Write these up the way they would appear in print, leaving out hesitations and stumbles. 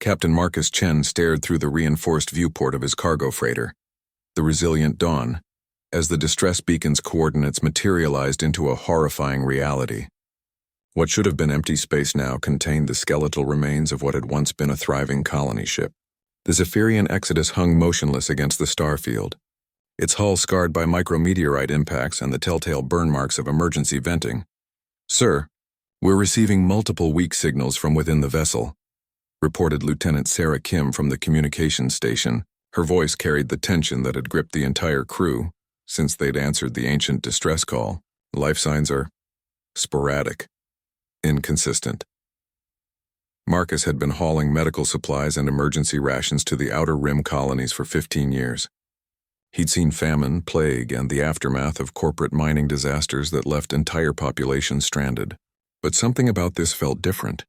Captain Marcus Chen stared through the reinforced viewport of his cargo freighter, the resilient Dawn, as the distress beacon's coordinates materialized into a horrifying reality. What should have been empty space now contained the skeletal remains of what had once been a thriving colony ship. The Zephyrian Exodus hung motionless against the starfield, its hull scarred by micrometeorite impacts and the telltale burn marks of emergency venting. "Sir, we're receiving multiple weak signals from within the vessel," reported Lieutenant Sarah Kim from the communications station. Her voice carried the tension that had gripped the entire crew since they'd answered the ancient distress call. "Life signs are sporadic, inconsistent." Marcus had been hauling medical supplies and emergency rations to the Outer Rim colonies for 15 years. He'd seen famine, plague, and the aftermath of corporate mining disasters that left entire populations stranded. But something about this felt different.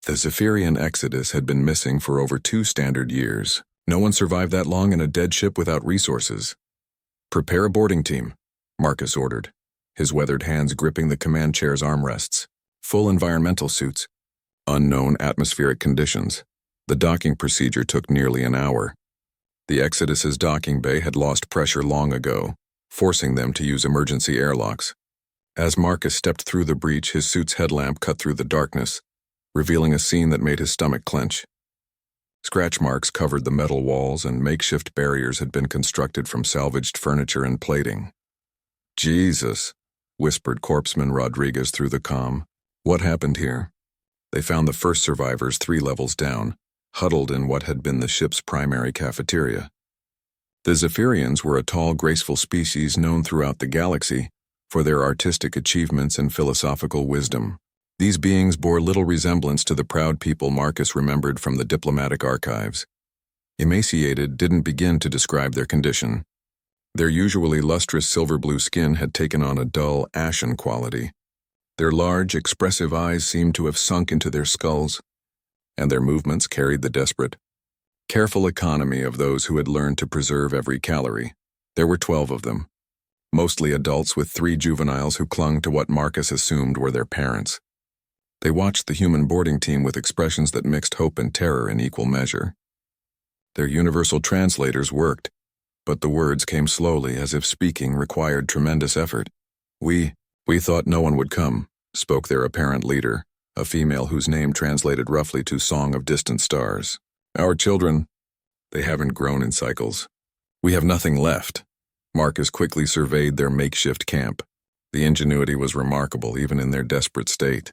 The Zephyrian Exodus had been missing for over 2 standard years. No one survived that long in a dead ship without resources. "Prepare a boarding team," Marcus ordered, his weathered hands gripping the command chair's armrests. Full environmental suits. Unknown atmospheric conditions. The docking procedure took nearly an hour. The Exodus's docking bay had lost pressure long ago, forcing them to use emergency airlocks. As Marcus stepped through the breach, his suit's headlamp cut through the darkness, revealing a scene that made his stomach clench. Scratch marks covered the metal walls, and makeshift barriers had been constructed from salvaged furniture and plating. "Jesus," whispered Corpsman Rodriguez through the comm. "What happened here?" They found the first survivors 3 levels down, huddled in what had been the ship's primary cafeteria. The Zephyrians were a tall, graceful species known throughout the galaxy for their artistic achievements and philosophical wisdom. These beings bore little resemblance to the proud people Marcus remembered from the diplomatic archives. Emaciated didn't begin to describe their condition. Their usually lustrous silver-blue skin had taken on a dull, ashen quality. Their large, expressive eyes seemed to have sunk into their skulls, and their movements carried the desperate, careful economy of those who had learned to preserve every calorie. There were 12 of them, mostly adults with 3 juveniles who clung to what Marcus assumed were their parents. They watched the human boarding team with expressions that mixed hope and terror in equal measure. Their universal translators worked, but the words came slowly, as if speaking required tremendous effort. We thought no one would come," spoke their apparent leader, a female whose name translated roughly to Song of Distant Stars. "Our children, they haven't grown in cycles. We have nothing left." Marcus quickly surveyed their makeshift camp. The ingenuity was remarkable even in their desperate state.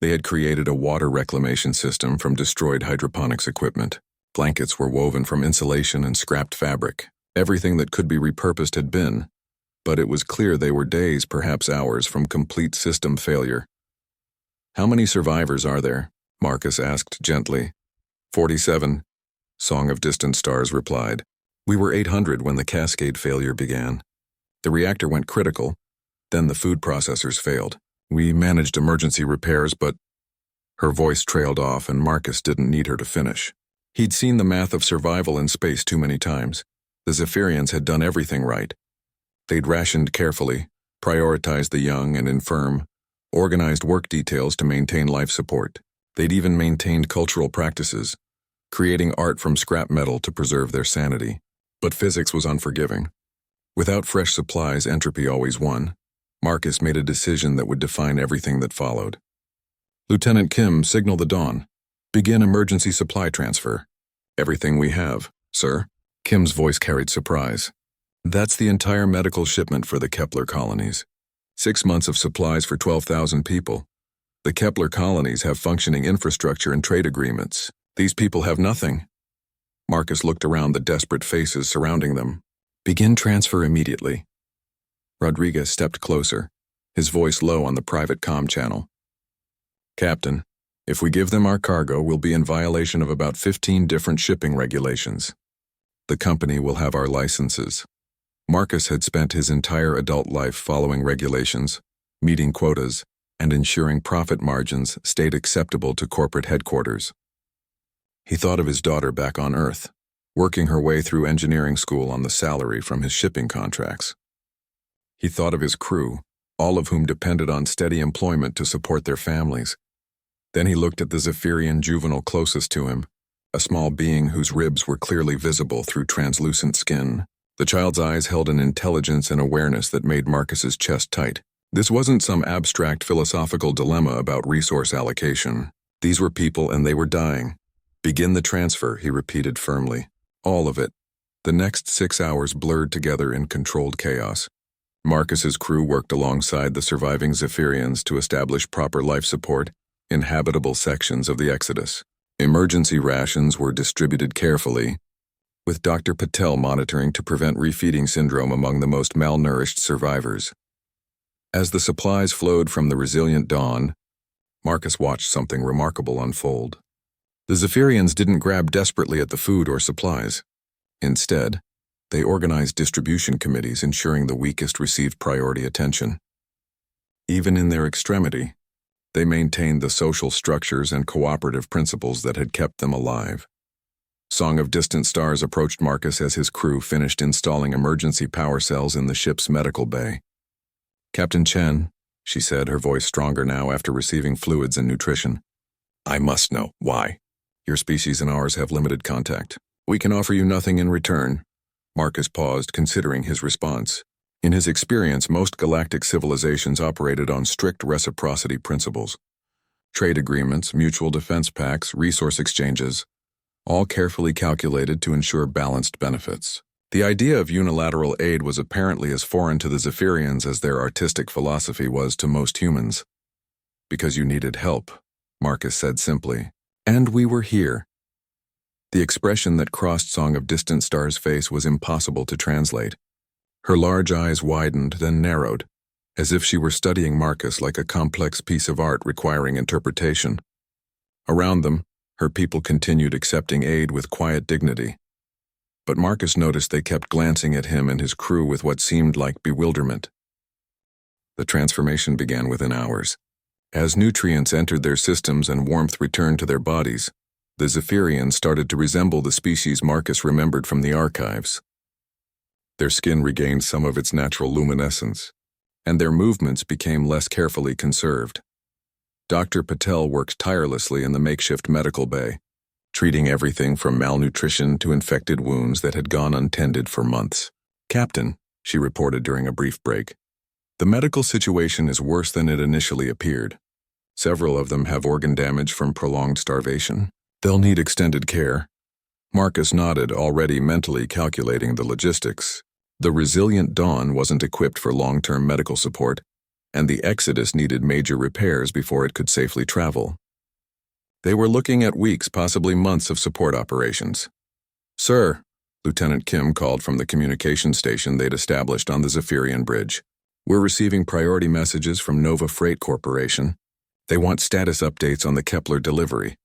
They had created a water reclamation system from destroyed hydroponics equipment. Blankets were woven from insulation and scrapped fabric. Everything that could be repurposed had been, but it was clear they were days, perhaps hours, from complete system failure. "How many survivors are there?" Marcus asked gently. 47, Song of Distant Stars replied. "We were 800 when the cascade failure began. The reactor went critical, then the food processors failed. We managed emergency repairs, but..." Her voice trailed off, and Marcus didn't need her to finish. He'd seen the math of survival in space too many times. The Zephyrians had done everything right. They'd rationed carefully, prioritized the young and infirm, organized work details to maintain life support. They'd even maintained cultural practices, creating art from scrap metal to preserve their sanity. But physics was unforgiving. Without fresh supplies, entropy always won. Marcus made a decision that would define everything that followed. "Lieutenant Kim, signal the Dawn. Begin emergency supply transfer." "Everything we have, sir." Kim's voice carried surprise. "That's the entire medical shipment for the Kepler colonies. 6 months of supplies for 12,000 people. The Kepler colonies have functioning infrastructure and trade agreements. These people have nothing." Marcus looked around the desperate faces surrounding them. "Begin transfer immediately." Rodriguez stepped closer, his voice low on the private comm channel. "Captain, if we give them our cargo, we'll be in violation of about 15 different shipping regulations. The company will have our licenses." Marcus had spent his entire adult life following regulations, meeting quotas, and ensuring profit margins stayed acceptable to corporate headquarters. He thought of his daughter back on Earth, working her way through engineering school on the salary from his shipping contracts. He thought of his crew, all of whom depended on steady employment to support their families. Then he looked at the Zephyrian juvenile closest to him, a small being whose ribs were clearly visible through translucent skin. The child's eyes held an intelligence and awareness that made Marcus's chest tight. This wasn't some abstract philosophical dilemma about resource allocation. These were people and they were dying. Begin the transfer, he repeated firmly. All of it. The next 6 hours blurred together in controlled chaos. Marcus's crew worked alongside the surviving Zephyrians to establish proper life support in habitable sections of the Exodus. Emergency rations were distributed carefully, with Dr. Patel monitoring to prevent refeeding syndrome among the most malnourished survivors. As the supplies flowed from the resilient dawn, Marcus watched something remarkable unfold. The Zephyrians didn't grab desperately at the food or supplies. Instead, they organized distribution committees ensuring the weakest received priority attention. Even in their extremity, they maintained the social structures and cooperative principles that had kept them alive. Song of Distant Stars approached Marcus as his crew finished installing emergency power cells in the ship's medical bay. "Captain Chen," she said, her voice stronger now after receiving fluids and nutrition. "I must know. Why? Your species and ours have limited contact. We can offer you nothing in return." Marcus paused, considering his response. In his experience, most galactic civilizations operated on strict reciprocity principles. Trade agreements, mutual defense pacts, resource exchanges, all carefully calculated to ensure balanced benefits. The idea of unilateral aid was apparently as foreign to the Zephyrians as their artistic philosophy was to most humans. "Because you needed help," Marcus said simply. "And we were here." The expression that crossed Song of Distant Stars' face was impossible to translate. Her large eyes widened, then narrowed, as if she were studying Marcus like a complex piece of art requiring interpretation. Around them, her people continued accepting aid with quiet dignity. But Marcus noticed they kept glancing at him and his crew with what seemed like bewilderment. The transformation began within hours. As nutrients entered their systems and warmth returned to their bodies, the Zephyrians started to resemble the species Marcus remembered from the archives. Their skin regained some of its natural luminescence, and their movements became less carefully conserved. Dr. Patel worked tirelessly in the makeshift medical bay, treating everything from malnutrition to infected wounds that had gone untended for months. "Captain," she reported during a brief break, "the medical situation is worse than it initially appeared. Several of them have organ damage from prolonged starvation. They'll need extended care." Marcus nodded, already mentally calculating the logistics. The resilient Dawn wasn't equipped for long-term medical support, and the Exodus needed major repairs before it could safely travel. They were looking at weeks, possibly months of support operations. "Sir," Lieutenant Kim called from the communication station they'd established on the Zephyrian bridge. "We're receiving priority messages from Nova Freight Corporation. They want status updates on the Kepler delivery."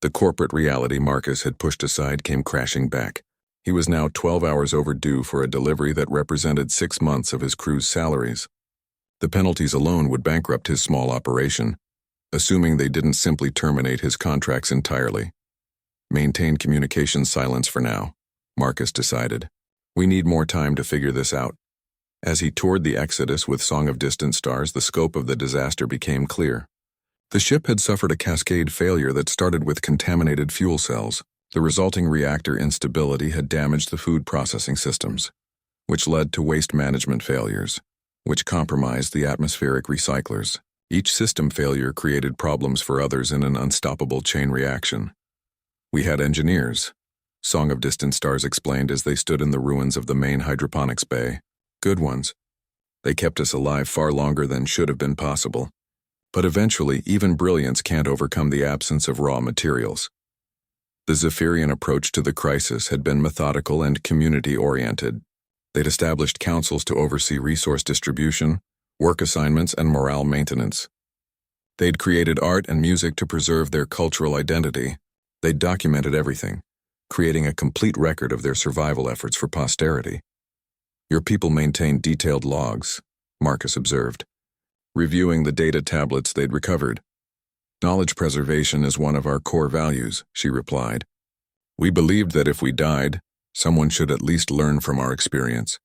The corporate reality Marcus had pushed aside came crashing back. He was now 12 hours overdue for a delivery that represented 6 months of his crew's salaries. The penalties alone would bankrupt his small operation, assuming they didn't simply terminate his contracts entirely. "Maintain communication silence for now," Marcus decided. "We need more time to figure this out." As he toured the Exodus with Song of Distant Stars, the scope of the disaster became clear. The ship had suffered a cascade failure that started with contaminated fuel cells. The resulting reactor instability had damaged the food processing systems, which led to waste management failures, which compromised the atmospheric recyclers. Each system failure created problems for others in an unstoppable chain reaction. "We had engineers," Song of Distant Stars explained as they stood in the ruins of the main hydroponics bay. "Good ones. They kept us alive far longer than should have been possible. But eventually, even brilliance can't overcome the absence of raw materials." The Zephyrian approach to the crisis had been methodical and community-oriented. They'd established councils to oversee resource distribution, work assignments, and morale maintenance. They'd created art and music to preserve their cultural identity. They'd documented everything, creating a complete record of their survival efforts for posterity. "Your people maintained detailed logs," Marcus observed, reviewing the data tablets they'd recovered. "Knowledge preservation is one of our core values," she replied. "We believed that if we died, someone should at least learn from our experience."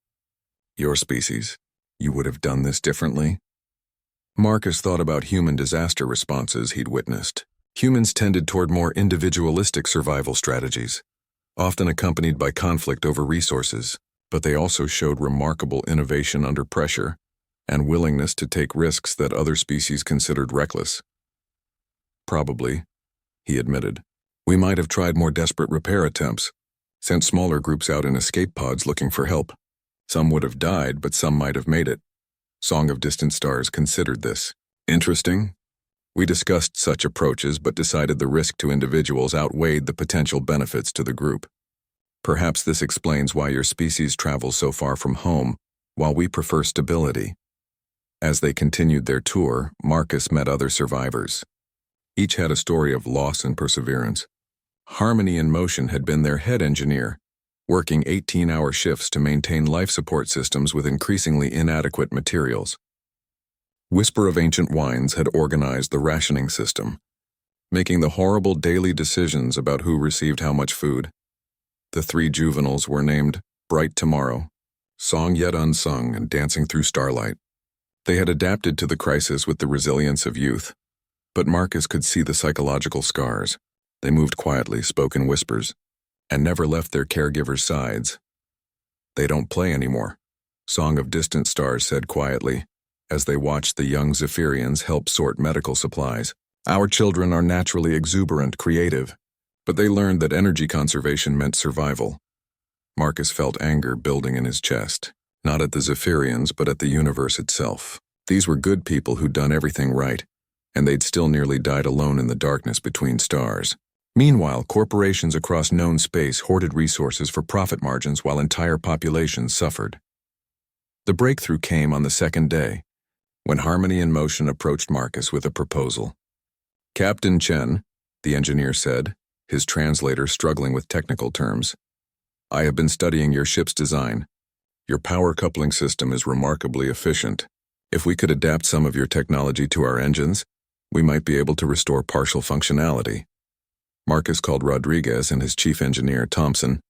"Your species, you would have done this differently?" Marcus thought about human disaster responses he'd witnessed. Humans tended toward more individualistic survival strategies, often accompanied by conflict over resources, but they also showed remarkable innovation under pressure and willingness to take risks that other species considered reckless. Probably, he admitted. We might have tried more desperate repair attempts, sent smaller groups out in escape pods looking for help. Some would have died, but some might have made it. Song of Distant Stars considered this. Interesting. We discussed such approaches but decided the risk to individuals outweighed the potential benefits to the group. Perhaps this explains why your species travels so far from home, while we prefer stability. As they continued their tour, Marcus met other survivors. Each had a story of loss and perseverance. Harmony in Motion had been their head engineer, working 18-hour shifts to maintain life support systems with increasingly inadequate materials. Whisper of Ancient Wines had organized the rationing system, making the horrible daily decisions about who received how much food. The 3 juveniles were named Bright Tomorrow, Song Yet Unsung, and Dancing Through Starlight. They had adapted to the crisis with the resilience of youth, but Marcus could see the psychological scars. They moved quietly, spoke in whispers, and never left their caregivers' sides. They don't play anymore, Song of Distant Stars said quietly, as they watched the young Zephyrians help sort medical supplies. Our children are naturally exuberant, creative, but they learned that energy conservation meant survival. Marcus felt anger building in his chest, not at the Zephyrians, but at the universe itself. These were good people who'd done everything right, and they'd still nearly died alone in the darkness between stars. Meanwhile, corporations across known space hoarded resources for profit margins while entire populations suffered. The breakthrough came on the second day, when Harmony in Motion approached Marcus with a proposal. Captain Chen, the engineer said, his translator struggling with technical terms, I have been studying your ship's design. Your power coupling system is remarkably efficient. If we could adapt some of your technology to our engines, we might be able to restore partial functionality. Marcus called Rodriguez and his chief engineer, Thompson,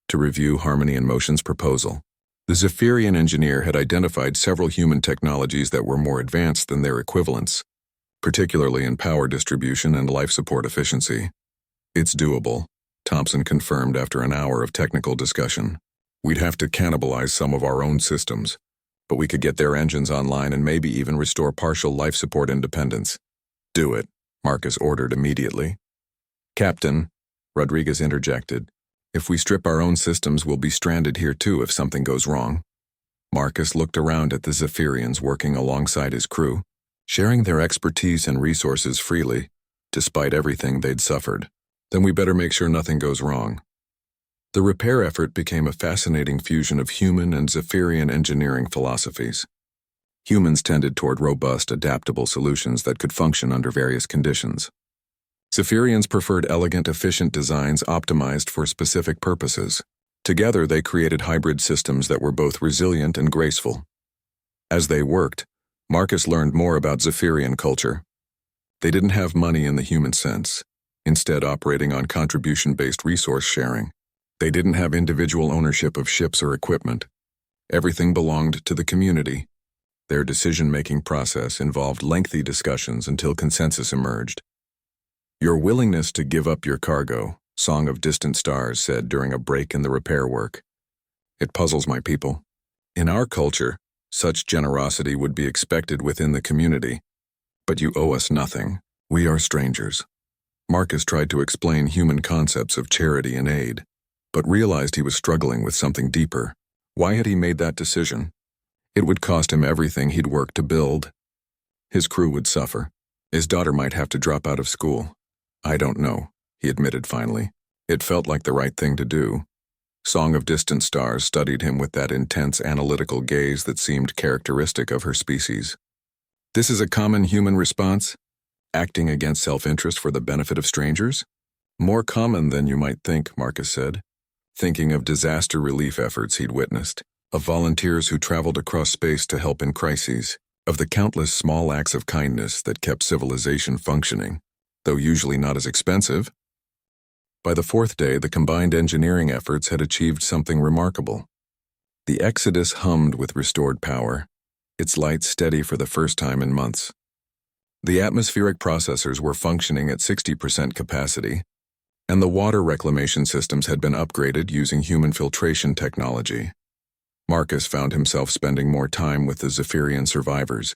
to review Harmony in Motion's proposal. The Zephyrian engineer had identified several human technologies that were more advanced than their equivalents, particularly in power distribution and life support efficiency. It's doable, Thompson confirmed after an hour of technical discussion. We'd have to cannibalize some of our own systems, but we could get their engines online and maybe even restore partial life support independence. Do it, Marcus ordered immediately. Captain, Rodriguez interjected, if we strip our own systems, we'll be stranded here too if something goes wrong. Marcus looked around at the Zephyrians working alongside his crew, sharing their expertise and resources freely, despite everything they'd suffered. Then we better make sure nothing goes wrong. The repair effort became a fascinating fusion of human and Zephyrian engineering philosophies. Humans tended toward robust, adaptable solutions that could function under various conditions. Zephyrians preferred elegant, efficient designs optimized for specific purposes. Together, they created hybrid systems that were both resilient and graceful. As they worked, Marcus learned more about Zephyrian culture. They didn't have money in the human sense, instead operating on contribution-based resource sharing. They didn't have individual ownership of ships or equipment. Everything belonged to the community. Their decision-making process involved lengthy discussions until consensus emerged. Your willingness to give up your cargo, Song of Distant Stars said during a break in the repair work. It puzzles my people. In our culture, such generosity would be expected within the community. But you owe us nothing. We are strangers. Marcus tried to explain human concepts of charity and aid, but realized he was struggling with something deeper. Why had he made that decision? It would cost him everything he'd worked to build. His crew would suffer. His daughter might have to drop out of school. I don't know, he admitted finally. It felt like the right thing to do. Song of Distant Stars studied him with that intense analytical gaze that seemed characteristic of her species. This is a common human response? Acting against self-interest for the benefit of strangers? More common than you might think, Marcus said, thinking of disaster relief efforts he'd witnessed, of volunteers who traveled across space to help in crises, of the countless small acts of kindness that kept civilization functioning, though usually not as expensive. By the 4th day, the combined engineering efforts had achieved something remarkable. The Exodus hummed with restored power, its lights steady for the first time in months. The atmospheric processors were functioning at 60% capacity, and the water reclamation systems had been upgraded using human filtration technology. Marcus found himself spending more time with the Zephyrian survivors,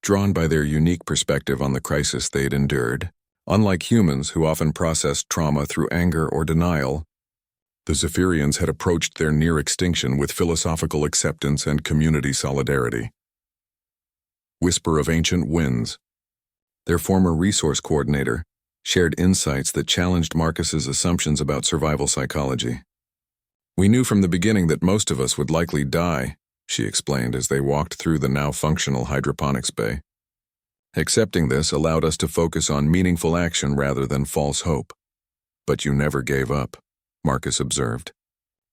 drawn by their unique perspective on the crisis they'd endured. Unlike humans who often processed trauma through anger or denial, the Zephyrians had approached their near extinction with philosophical acceptance and community solidarity. Whisper of Ancient Winds. Their former resource coordinator shared insights that challenged Marcus's assumptions about survival psychology. "We knew from the beginning that most of us would likely die," she explained as they walked through the now functional hydroponics bay. "Accepting this allowed us to focus on meaningful action rather than false hope." "But you never gave up," Marcus observed.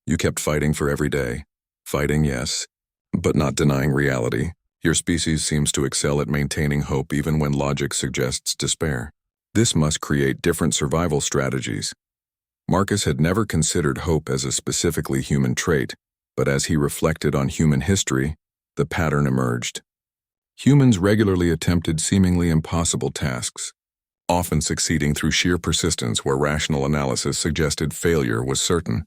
"You kept fighting for every day. Fighting, yes, but not denying reality. Your species seems to excel at maintaining hope even when logic suggests despair. This must create different survival strategies." Marcus had never considered hope as a specifically human trait, but as he reflected on human history, the pattern emerged. Humans regularly attempted seemingly impossible tasks, often succeeding through sheer persistence where rational analysis suggested failure was certain.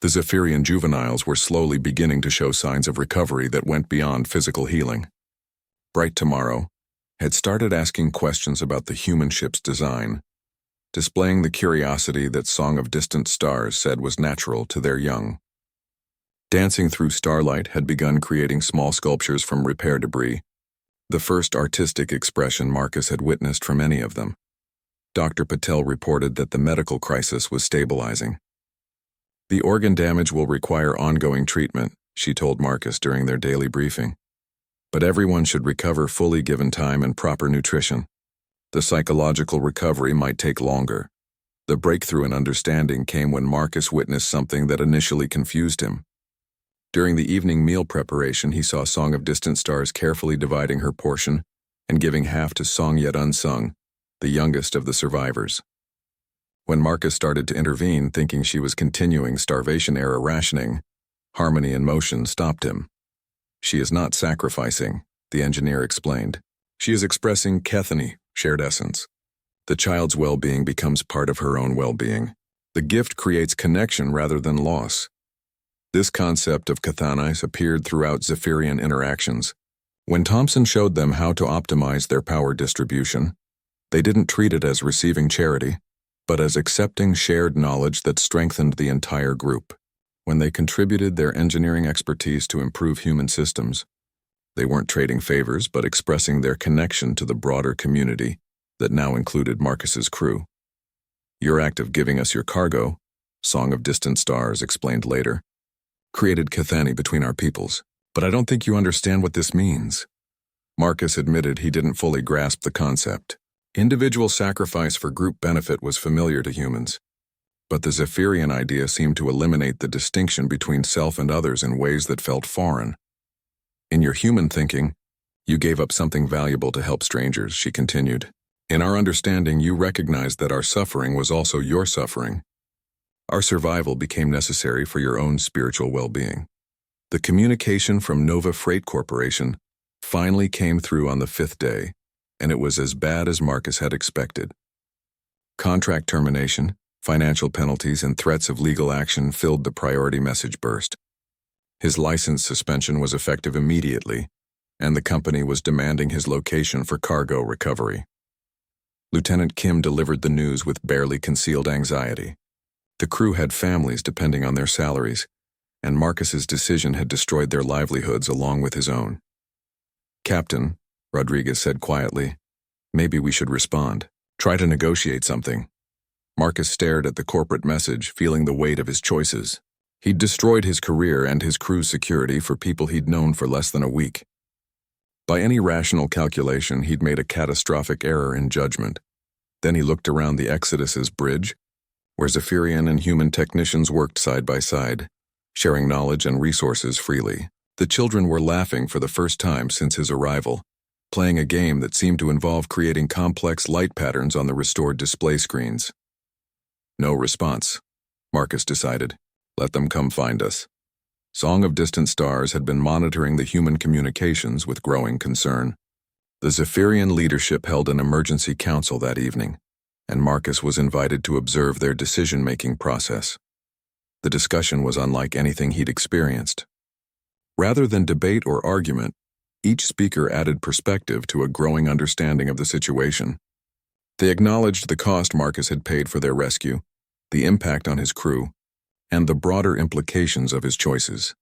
The Zephyrian juveniles were slowly beginning to show signs of recovery that went beyond physical healing. Bright Tomorrow had started asking questions about the human ship's design, displaying the curiosity that Song of Distant Stars said was natural to their young. Dancing Through Starlight had begun creating small sculptures from repair debris, the first artistic expression Marcus had witnessed from any of them. Dr. Patel reported that the medical crisis was stabilizing. "The organ damage will require ongoing treatment," she told Marcus during their daily briefing. "But everyone should recover fully given time and proper nutrition. The psychological recovery might take longer." The breakthrough in understanding came when Marcus witnessed something that initially confused him. During the evening meal preparation, he saw Song of Distant Stars carefully dividing her portion and giving half to Song Yet Unsung, the youngest of the survivors. When Marcus started to intervene, thinking she was continuing starvation-era rationing, Harmony in Motion stopped him. "She is not sacrificing," the engineer explained. "She is expressing Kethany, shared essence. The child's well-being becomes part of her own well-being. The gift creates connection rather than loss." This concept of Cathanis appeared throughout Zephyrian interactions. When Thompson showed them how to optimize their power distribution, they didn't treat it as receiving charity, but as accepting shared knowledge that strengthened the entire group. When they contributed their engineering expertise to improve human systems, they weren't trading favors but expressing their connection to the broader community that now included Marcus's crew. "Your act of giving us your cargo," Song of Distant Stars explained later, "created Cathani between our peoples. But I don't think you understand what this means." Marcus admitted he didn't fully grasp the concept. Individual sacrifice for group benefit was familiar to humans, but the Zephyrian idea seemed to eliminate the distinction between self and others in ways that felt foreign. "In your human thinking, you gave up something valuable to help strangers," she continued. "In our understanding, you recognized that our suffering was also your suffering. Our survival became necessary for your own spiritual well-being." The communication from Nova Freight Corporation finally came through on the 5th day, and it was as bad as Marcus had expected. Contract termination, financial penalties, and threats of legal action filled the priority message burst. His license suspension was effective immediately, and the company was demanding his location for cargo recovery. Lieutenant Kim delivered the news with barely concealed anxiety. The crew had families depending on their salaries, and Marcus's decision had destroyed their livelihoods along with his own. "Captain," Rodriguez said quietly, "maybe we should respond. Try to negotiate something." Marcus stared at the corporate message, feeling the weight of his choices. He'd destroyed his career and his crew's security for people he'd known for less than a week. By any rational calculation, he'd made a catastrophic error in judgment. Then he looked around the Exodus's bridge, where Zephyrian and human technicians worked side by side, sharing knowledge and resources freely. The children were laughing for the first time since his arrival, playing a game that seemed to involve creating complex light patterns on the restored display screens. No response, Marcus decided. Let them come find us. Song of Distant Stars had been monitoring the human communications with growing concern. The Zephyrian leadership held an emergency council that evening, and Marcus was invited to observe their decision-making process. The discussion was unlike anything he'd experienced. Rather than debate or argument, each speaker added perspective to a growing understanding of the situation. They acknowledged the cost Marcus had paid for their rescue, the impact on his crew, and the broader implications of his choices.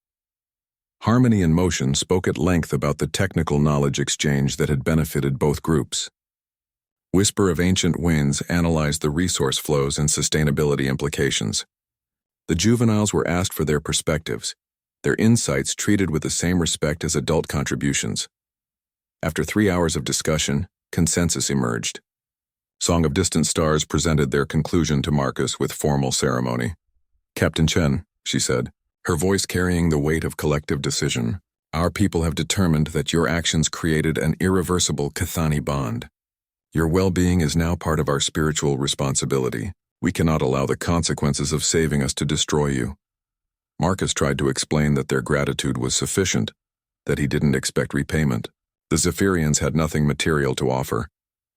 Harmony and Motion spoke at length about the technical knowledge exchange that had benefited both groups. Whisper of Ancient Winds analyzed the resource flows and sustainability implications. The juveniles were asked for their perspectives, their insights treated with the same respect as adult contributions. After 3 hours of discussion, consensus emerged. Song of Distant Stars presented their conclusion to Marcus with formal ceremony. "Captain Chen," she said, her voice carrying the weight of collective decision, "our people have determined that your actions created an irreversible Cathani bond. Your well-being is now part of our spiritual responsibility. We cannot allow the consequences of saving us to destroy you." Marcus tried to explain that their gratitude was sufficient, that he didn't expect repayment. The Zephyrians had nothing material to offer,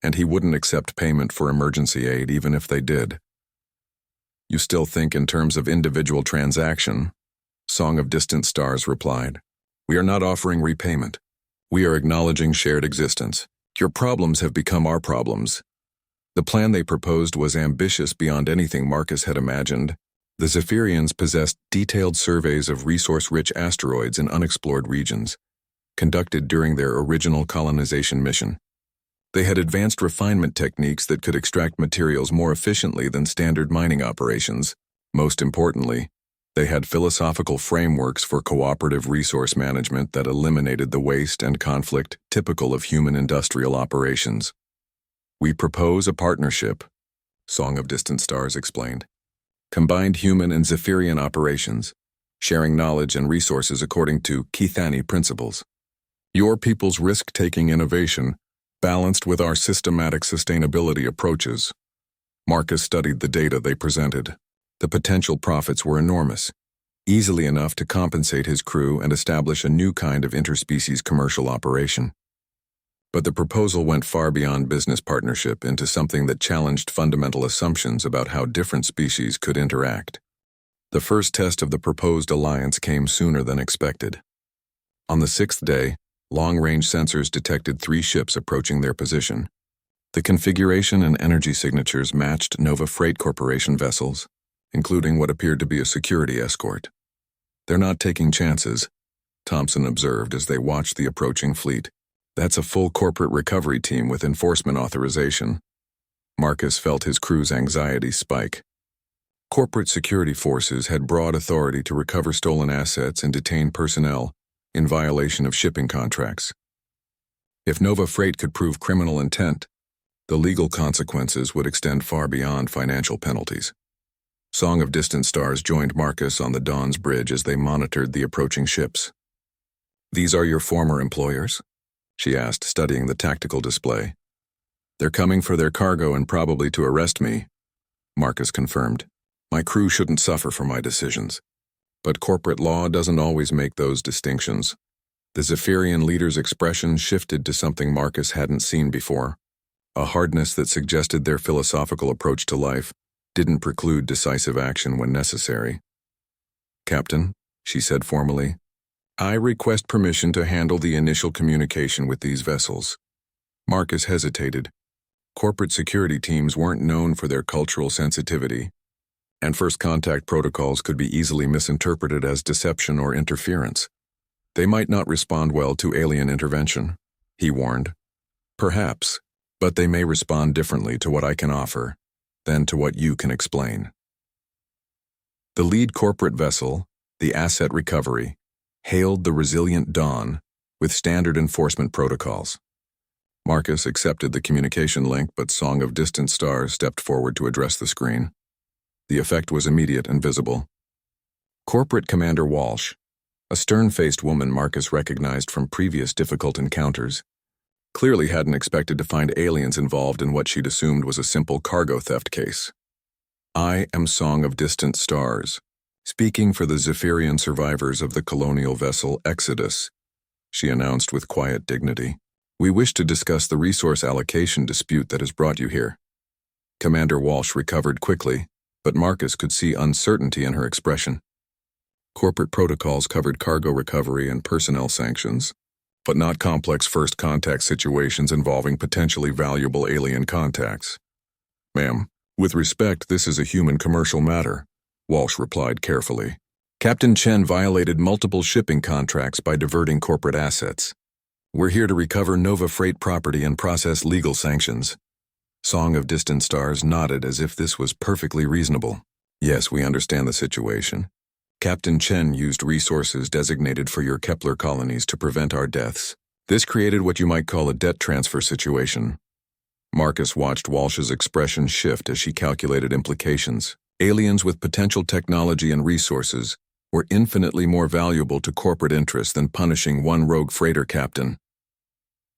and he wouldn't accept payment for emergency aid even if they did. "You still think in terms of individual transaction?" Song of Distant Stars replied. "We are not offering repayment. We are acknowledging shared existence. Your problems have become our problems." The plan they proposed was ambitious beyond anything Marcus had imagined. The Zephyrians possessed detailed surveys of resource-rich asteroids in unexplored regions, conducted during their original colonization mission. They had advanced refinement techniques that could extract materials more efficiently than standard mining operations. Most importantly, they had philosophical frameworks for cooperative resource management that eliminated the waste and conflict typical of human industrial operations. "We propose a partnership," Song of Distant Stars explained. "Combined human and Zephyrian operations, sharing knowledge and resources according to Cathani principles. Your people's risk-taking innovation balanced with our systematic sustainability approaches." Marcus studied the data they presented. The potential profits were enormous, easily enough to compensate his crew and establish a new kind of interspecies commercial operation. But the proposal went far beyond business partnership into something that challenged fundamental assumptions about how different species could interact. The first test of the proposed alliance came sooner than expected. On the 6th day, long-range sensors detected 3 ships approaching their position. The configuration and energy signatures matched Nova Freight Corporation vessels, including what appeared to be a security escort. "They're not taking chances," Thompson observed as they watched the approaching fleet. "That's a full corporate recovery team with enforcement authorization." Marcus felt his crew's anxiety spike. Corporate security forces had broad authority to recover stolen assets and detain personnel in violation of shipping contracts. If Nova Freight could prove criminal intent, the legal consequences would extend far beyond financial penalties. Song of Distant Stars joined Marcus on the Dawn's bridge as they monitored the approaching ships. "These are your former employers?" she asked, studying the tactical display. "They're coming for their cargo and probably to arrest me," Marcus confirmed. "My crew shouldn't suffer for my decisions. But corporate law doesn't always make those distinctions." The Zephyrian leader's expression shifted to something Marcus hadn't seen before, a hardness that suggested their philosophical approach to life didn't preclude decisive action when necessary. "Captain," she said formally, "I request permission to handle the initial communication with these vessels." Marcus hesitated. Corporate security teams weren't known for their cultural sensitivity, and first contact protocols could be easily misinterpreted as deception or interference. "They might not respond well to alien intervention," he warned. "Perhaps, but they may respond differently to what I can offer than to what you can explain." The lead corporate vessel, the Asset Recovery, hailed the Resilient Dawn with standard enforcement protocols. Marcus accepted the communication link, but Song of Distant Stars stepped forward to address the screen. The effect was immediate and visible. Corporate Commander Walsh, a stern-faced woman Marcus recognized from previous difficult encounters, clearly hadn't expected to find aliens involved in what she'd assumed was a simple cargo theft case. "I am Song of Distant Stars, speaking for the Zephyrian survivors of the colonial vessel Exodus," she announced with quiet dignity. We wish to discuss the resource allocation dispute that has brought you here. Commander Walsh recovered quickly, but Marcus could see uncertainty in her expression. Corporate protocols covered cargo recovery and personnel sanctions, but not complex first contact situations involving potentially valuable alien contacts. Ma'am, with respect, this is a human commercial matter, Walsh replied carefully. Captain Chen violated multiple shipping contracts by diverting corporate assets. We're here to recover Nova Freight property and process legal sanctions. Song of Distant Stars nodded as if this was perfectly reasonable. Yes, we understand the situation. Captain Chen used resources designated for your Kepler colonies to prevent our deaths. This created what you might call a debt transfer situation. Marcus watched Walsh's expression shift as she calculated implications. Aliens with potential technology and resources were infinitely more valuable to corporate interests than punishing one rogue freighter captain.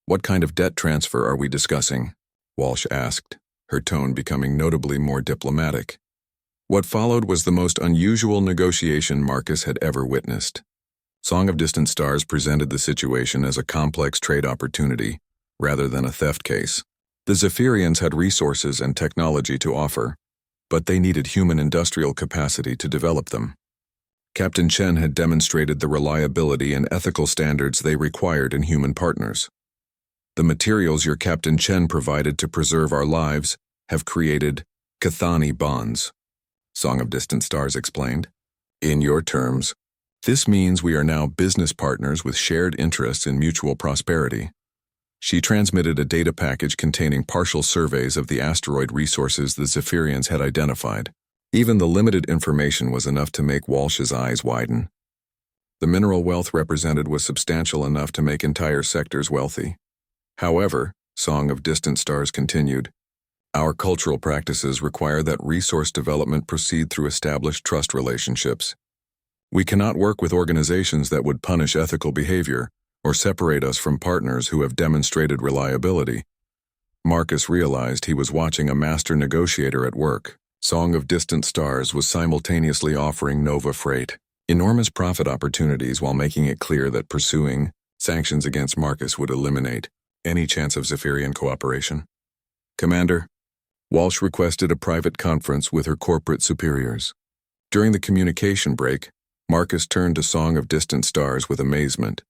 What kind of debt transfer are we discussing? Walsh asked, her tone becoming notably more diplomatic. What followed was the most unusual negotiation Marcus had ever witnessed. Song of Distant Stars presented the situation as a complex trade opportunity, rather than a theft case. The Zephyrians had resources and technology to offer, but they needed human industrial capacity to develop them. Captain Chen had demonstrated the reliability and ethical standards they required in human partners. The materials your Captain Chen provided to preserve our lives have created Cathani bonds, Song of Distant Stars explained. In your terms, this means we are now business partners with shared interests in mutual prosperity. She transmitted a data package containing partial surveys of the asteroid resources the Zephyrians had identified. Even the limited information was enough to make Walsh's eyes widen. The mineral wealth represented was substantial enough to make entire sectors wealthy. However, Song of Distant Stars continued, our cultural practices require that resource development proceed through established trust relationships. We cannot work with organizations that would punish ethical behavior or separate us from partners who have demonstrated reliability. Marcus realized he was watching a master negotiator at work. Song of Distant Stars was simultaneously offering Nova Freight enormous profit opportunities while making it clear that pursuing sanctions against Marcus would eliminate any chance of Zephyrian cooperation. Commander, Walsh requested a private conference with her corporate superiors. During the communication break, Marcus turned to Song of Distant Stars with amazement.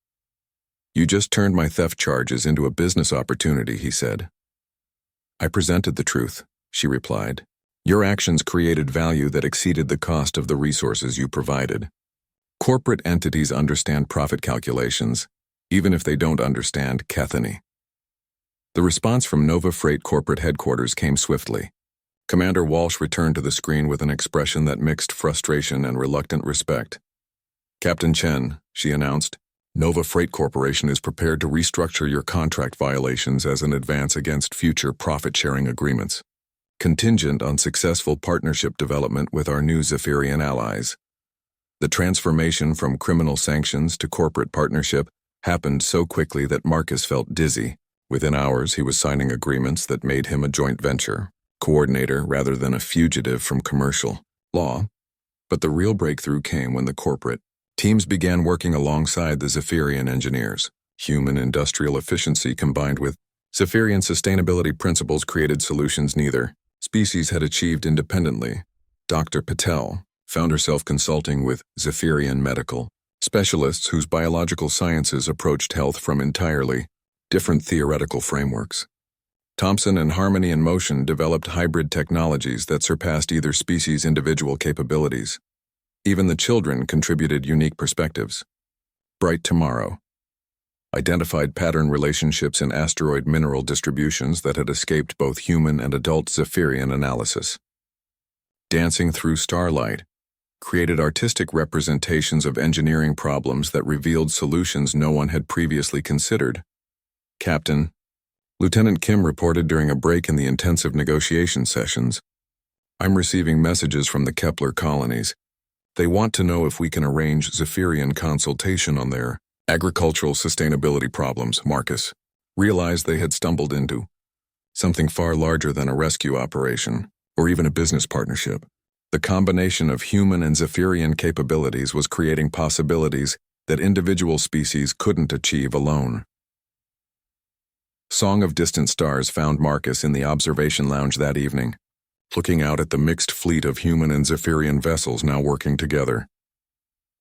You just turned my theft charges into a business opportunity, he said. I presented the truth, she replied. Your actions created value that exceeded the cost of the resources you provided. Corporate entities understand profit calculations, even if they don't understand Cathany. The response from Nova Freight corporate headquarters came swiftly. Commander Walsh returned to the screen with an expression that mixed frustration and reluctant respect. Captain Chen, she announced, Nova Freight Corporation is prepared to restructure your contract violations as an advance against future profit-sharing agreements, contingent on successful partnership development with our new Zephyrian allies. The transformation from criminal sanctions to corporate partnership happened so quickly that Marcus felt dizzy. Within hours, he was signing agreements that made him a joint venture coordinator rather than a fugitive from commercial law. But the real breakthrough came when the corporate teams began working alongside the Zephyrian engineers. Human industrial efficiency combined with Zephyrian sustainability principles created solutions neither species had achieved independently. Dr. Patel found herself consulting with Zephyrian medical specialists whose biological sciences approached health from entirely different theoretical frameworks. Thompson and Harmony in Motion developed hybrid technologies that surpassed either species' individual capabilities. Even the children contributed unique perspectives. Bright Tomorrow identified pattern relationships in asteroid mineral distributions that had escaped both human and adult Zephyrian analysis. Dancing Through Starlight created artistic representations of engineering problems that revealed solutions no one had previously considered. Captain, Lieutenant Kim reported during a break in the intensive negotiation sessions. I'm receiving messages from the Kepler colonies. They want to know if we can arrange Zephyrian consultation on their agricultural sustainability problems. Marcus realized they had stumbled into something far larger than a rescue operation or even a business partnership. The combination of human and Zephyrian capabilities was creating possibilities that individual species couldn't achieve alone. Song of Distant Stars found Marcus in the observation lounge that evening, looking out at the mixed fleet of human and Zephyrian vessels now working together.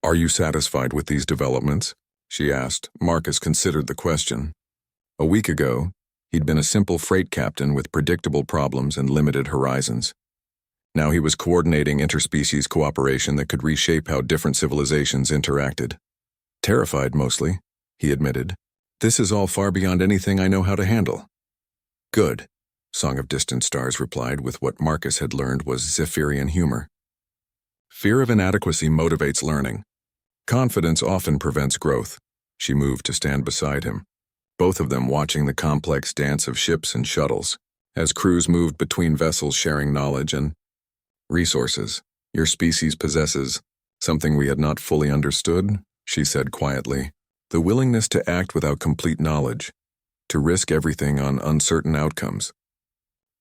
"Are you satisfied with these developments?" she asked. Marcus considered the question. A week ago, he'd been a simple freight captain with predictable problems and limited horizons. Now he was coordinating interspecies cooperation that could reshape how different civilizations interacted. "Terrified, mostly," he admitted. "This is all far beyond anything I know how to handle." "Good," Song of Distant Stars replied with what Marcus had learned was Zephyrian humor. "Fear of inadequacy motivates learning. Confidence often prevents growth." She moved to stand beside him, both of them watching the complex dance of ships and shuttles, as crews moved between vessels sharing knowledge and resources. "Your species possesses something we had not fully understood," she said quietly. "The willingness to act without complete knowledge, to risk everything on uncertain outcomes.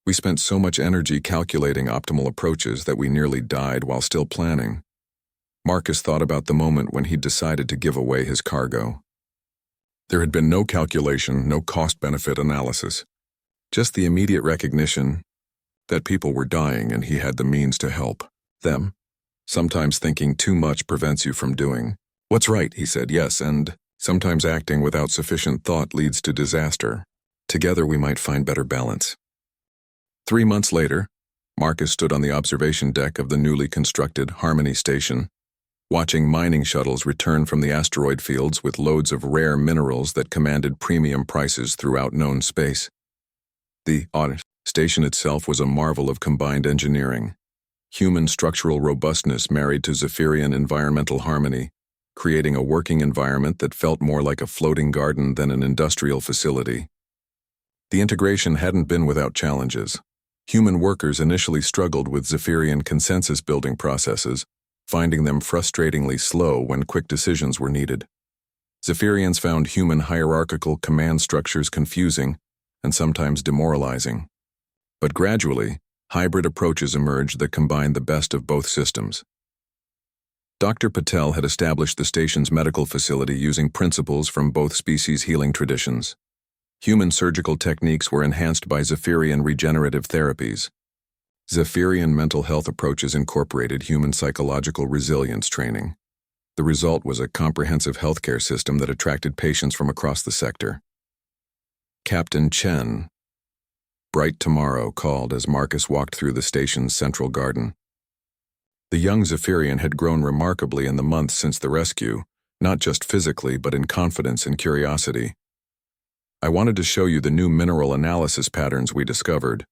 We spent so much energy calculating optimal approaches that we nearly died while still planning." Marcus thought about the moment when he decided to give away his cargo. There had been no calculation, no cost-benefit analysis, just the immediate recognition that people were dying and he had the means to help them. Sometimes thinking too much prevents you from doing what's right, he said. Yes, and sometimes acting without sufficient thought leads to disaster. Together we might find better balance. 3 months later, Marcus stood on the observation deck of the newly constructed Harmony Station, watching mining shuttles return from the asteroid fields with loads of rare minerals that commanded premium prices throughout known space. The station itself was a marvel of combined engineering. Human structural robustness married to Zephyrian environmental harmony, creating a working environment that felt more like a floating garden than an industrial facility. The integration hadn't been without challenges. Human workers initially struggled with Zephyrian consensus-building processes, finding them frustratingly slow when quick decisions were needed. Zephyrians found human hierarchical command structures confusing and sometimes demoralizing. But gradually, hybrid approaches emerged that combined the best of both systems. Dr. Patel had established the station's medical facility using principles from both species' healing traditions. Human surgical techniques were enhanced by Zephyrian regenerative therapies. Zephyrian mental health approaches incorporated human psychological resilience training. The result was a comprehensive healthcare system that attracted patients from across the sector. Captain Chen, Bright Tomorrow, called as Marcus walked through the station's central garden. The young Zephyrian had grown remarkably in the months since the rescue, not just physically but in confidence and curiosity. "I wanted to show you the new mineral analysis patterns we discovered."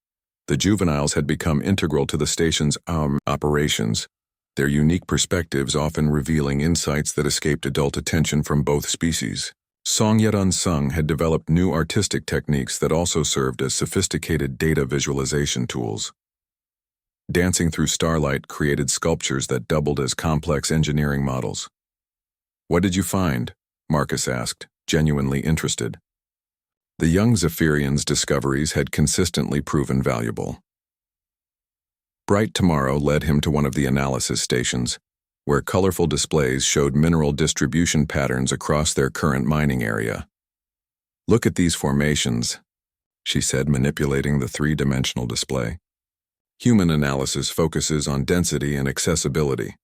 The juveniles had become integral to the station's operations, their unique perspectives often revealing insights that escaped adult attention from both species. Song Yet Unsung had developed new artistic techniques that also served as sophisticated data visualization tools. Dancing Through Starlight created sculptures that doubled as complex engineering models. "What did you find?" Marcus asked, genuinely interested. The young Zephyrian's discoveries had consistently proven valuable. Bright Tomorrow led him to one of the analysis stations, where colorful displays showed mineral distribution patterns across their current mining area. "Look at these formations," she said, manipulating the three-dimensional display. Human analysis focuses on density and accessibility.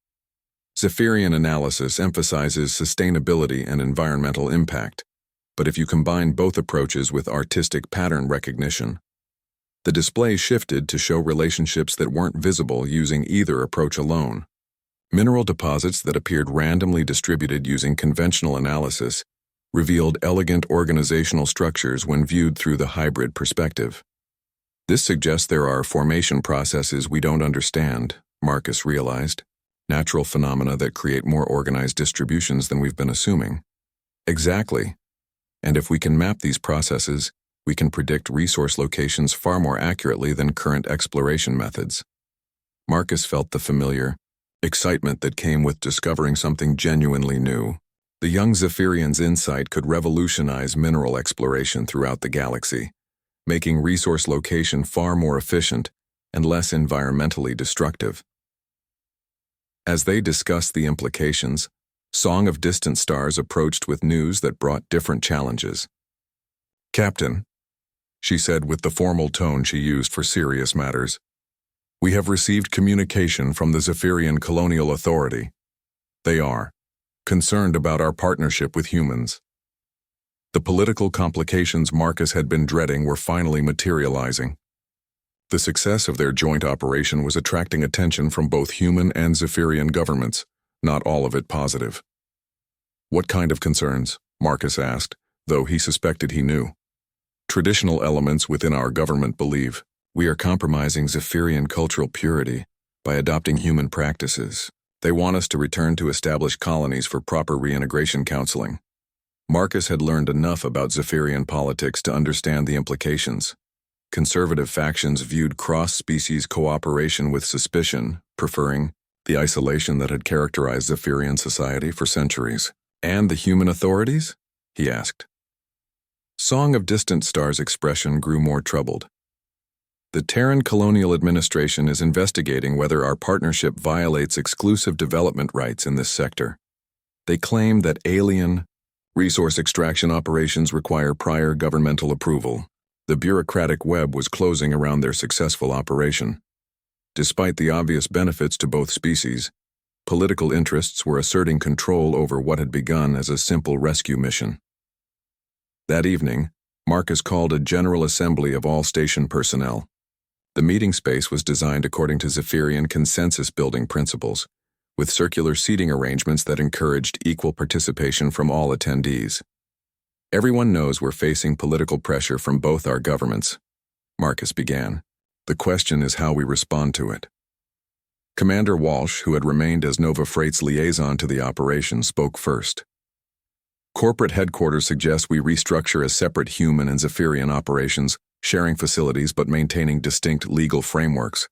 Zephyrian analysis emphasizes sustainability and environmental impact. But if you combine both approaches with artistic pattern recognition, the display shifted to show relationships that weren't visible using either approach alone. Mineral deposits that appeared randomly distributed using conventional analysis revealed elegant organizational structures when viewed through the hybrid perspective. This suggests there are formation processes we don't understand, Marcus realized, natural phenomena that create more organized distributions than we've been assuming. Exactly. And if we can map these processes, we can predict resource locations far more accurately than current exploration methods. Marcus felt the familiar excitement that came with discovering something genuinely new. The young Zephyrian's insight could revolutionize mineral exploration throughout the galaxy, making resource location far more efficient and less environmentally destructive. As they discussed the implications, Song of Distant Stars approached with news that brought different challenges. "Captain, she said with the formal tone she used for serious matters. "We have received communication from the Zephyrian Colonial Authority. They are concerned about our partnership with humans." The political complications Marcus had been dreading were finally materializing. The success of their joint operation was attracting attention from both human and Zephyrian governments, not all of it positive. "What kind of concerns?" Marcus asked, though he suspected he knew. "Traditional elements within our government believe we are compromising Zephyrian cultural purity by adopting human practices. They want us to return to established colonies for proper reintegration counseling." Marcus had learned enough about Zephyrian politics to understand the implications. Conservative factions viewed cross-species cooperation with suspicion, preferring the isolation that had characterized Zephyrian society for centuries. "And the human authorities?" he asked. Song of Distant Stars' expression grew more troubled. "The Terran Colonial Administration is investigating whether our partnership violates exclusive development rights in this sector. They claim that alien resource extraction operations require prior governmental approval." The bureaucratic web was closing around their successful operation. Despite the obvious benefits to both species, political interests were asserting control over what had begun as a simple rescue mission. That evening, Marcus called a general assembly of all station personnel. The meeting space was designed according to Zephyrian consensus-building principles, with circular seating arrangements that encouraged equal participation from all attendees. "Everyone knows we're facing political pressure from both our governments," Marcus began. "The question is how we respond to it." Commander Walsh, who had remained as Nova Freight's liaison to the operation, spoke first. "Corporate headquarters suggest we restructure as separate human and Zephyrian operations, sharing facilities but maintaining distinct legal frameworks.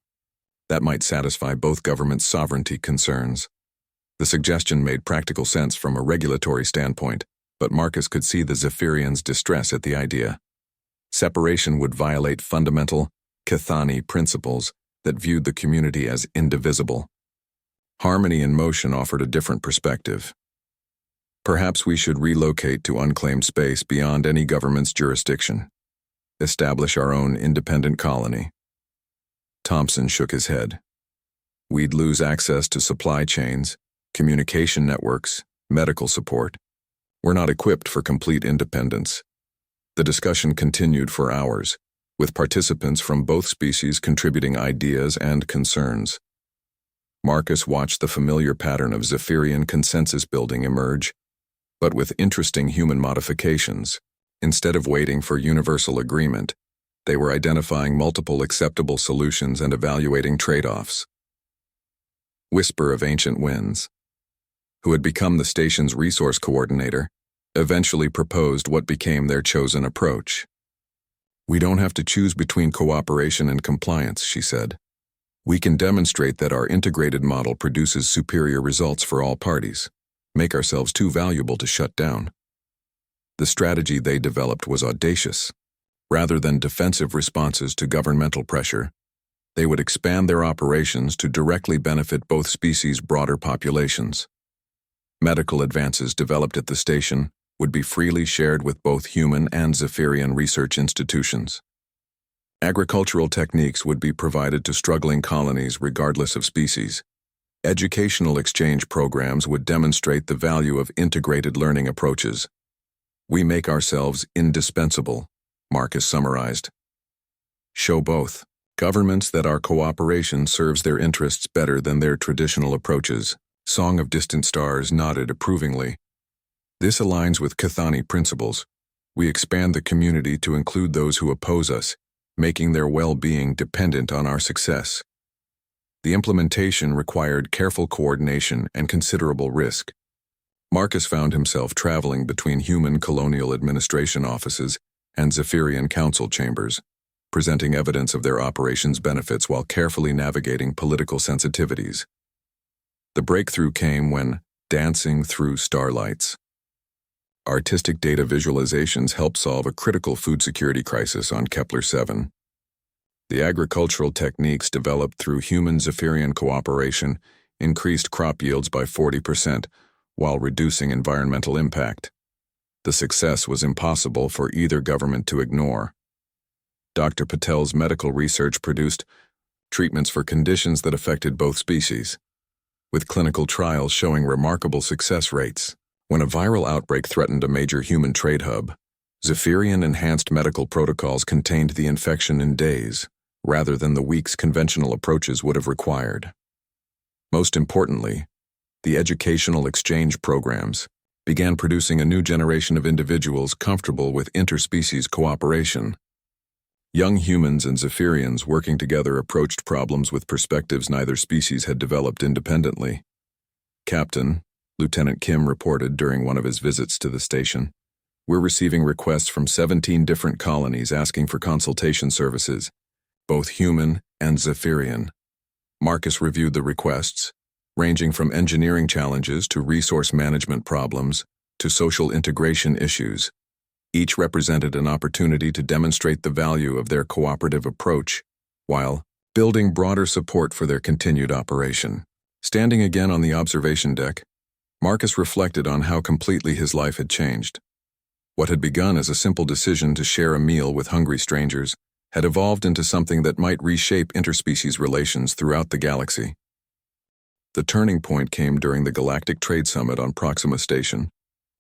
That might satisfy both governments' sovereignty concerns." The suggestion made practical sense from a regulatory standpoint, but Marcus could see the Zephyrians' distress at the idea. Separation would violate fundamental Chthoni principles that viewed the community as indivisible. Harmony in Motion offered a different perspective. "Perhaps we should relocate to unclaimed space beyond any government's jurisdiction. Establish our own independent colony." Thompson shook his head. "We'd lose access to supply chains, communication networks, medical support. We're not equipped for complete independence." The discussion continued for hours, with participants from both species contributing ideas and concerns. Marcus watched the familiar pattern of Zephyrian consensus building emerge, but with interesting human modifications. Instead of waiting for universal agreement, they were identifying multiple acceptable solutions and evaluating trade-offs. Whisper of Ancient Winds, who had become the station's resource coordinator, eventually proposed what became their chosen approach. "We don't have to choose between cooperation and compliance," she said. "We can demonstrate that our integrated model produces superior results for all parties, make ourselves too valuable to shut down." The strategy they developed was audacious. Rather than defensive responses to governmental pressure, they would expand their operations to directly benefit both species' broader populations. Medical advances developed at the station would be freely shared with both human and Zephyrian research institutions. Agricultural techniques would be provided to struggling colonies regardless of species. Educational exchange programs would demonstrate the value of integrated learning approaches. "We make ourselves indispensable," Marcus summarized. "Show both governments that our cooperation serves their interests better than their traditional approaches." Song of Distant Stars nodded approvingly. "This aligns with Chthoni principles. We expand the community to include those who oppose us, making their well-being dependent on our success." The implementation required careful coordination and considerable risk. Marcus found himself traveling between human colonial administration offices and Zephyrian council chambers, presenting evidence of their operation's benefits while carefully navigating political sensitivities. The breakthrough came when, dancing through starlights, artistic data visualizations helped solve a critical food security crisis on Kepler-7. The agricultural techniques developed through human Zephyrian cooperation increased crop yields by 40% while reducing environmental impact. The success was impossible for either government to ignore. Dr. Patel's medical research produced treatments for conditions that affected both species, with clinical trials showing remarkable success rates. When a viral outbreak threatened a major human trade hub, Zephyrian-enhanced medical protocols contained the infection in days, rather than the weeks conventional approaches would have required. Most importantly, the educational exchange programs began producing a new generation of individuals comfortable with interspecies cooperation. Young humans and Zephyrians working together approached problems with perspectives neither species had developed independently. Captain, Lieutenant Kim reported during one of his visits to the station, "We're receiving requests from 17 different colonies asking for consultation services, both human and Zephyrian." Marcus reviewed the requests, ranging from engineering challenges to resource management problems to social integration issues. Each represented an opportunity to demonstrate the value of their cooperative approach, while building broader support for their continued operation. Standing again on the observation deck, Marcus reflected on how completely his life had changed. What had begun as a simple decision to share a meal with hungry strangers had evolved into something that might reshape interspecies relations throughout the galaxy. The turning point came during the Galactic Trade Summit on Proxima Station,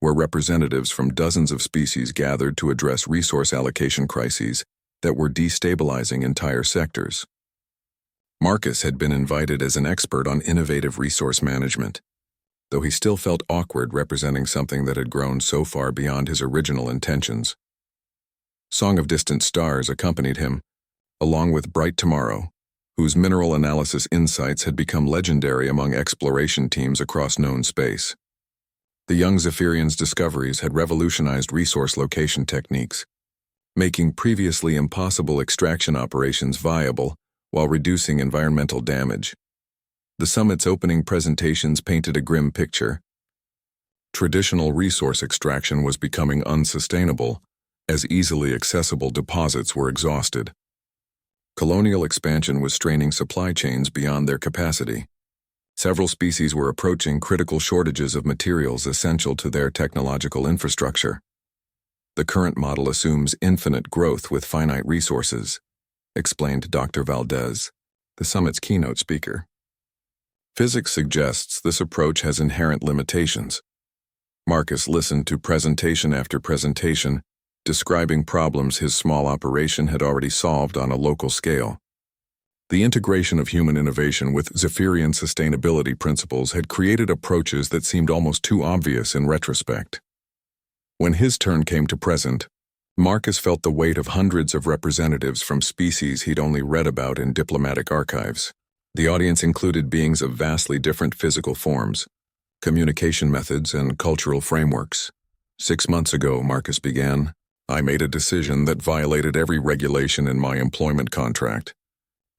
where representatives from dozens of species gathered to address resource allocation crises that were destabilizing entire sectors. Marcus had been invited as an expert on innovative resource management, though he still felt awkward representing something that had grown so far beyond his original intentions. Song of Distant Stars accompanied him, along with Bright Tomorrow, whose mineral analysis insights had become legendary among exploration teams across known space. The young Zephyrian's discoveries had revolutionized resource location techniques, making previously impossible extraction operations viable while reducing environmental damage. The summit's opening presentations painted a grim picture. Traditional resource extraction was becoming unsustainable, as easily accessible deposits were exhausted. Colonial expansion was straining supply chains beyond their capacity. Several species were approaching critical shortages of materials essential to their technological infrastructure. "The current model assumes infinite growth with finite resources," explained Dr. Valdez, the summit's keynote speaker. "Physics suggests this approach has inherent limitations." Marcus listened to presentation after presentation, describing problems his small operation had already solved on a local scale. The integration of human innovation with Zephyrian sustainability principles had created approaches that seemed almost too obvious in retrospect. When his turn came to present, Marcus felt the weight of hundreds of representatives from species he'd only read about in diplomatic archives. The audience included beings of vastly different physical forms, communication methods, and cultural frameworks. "6 months ago," Marcus began, "I made a decision that violated every regulation in my employment contract.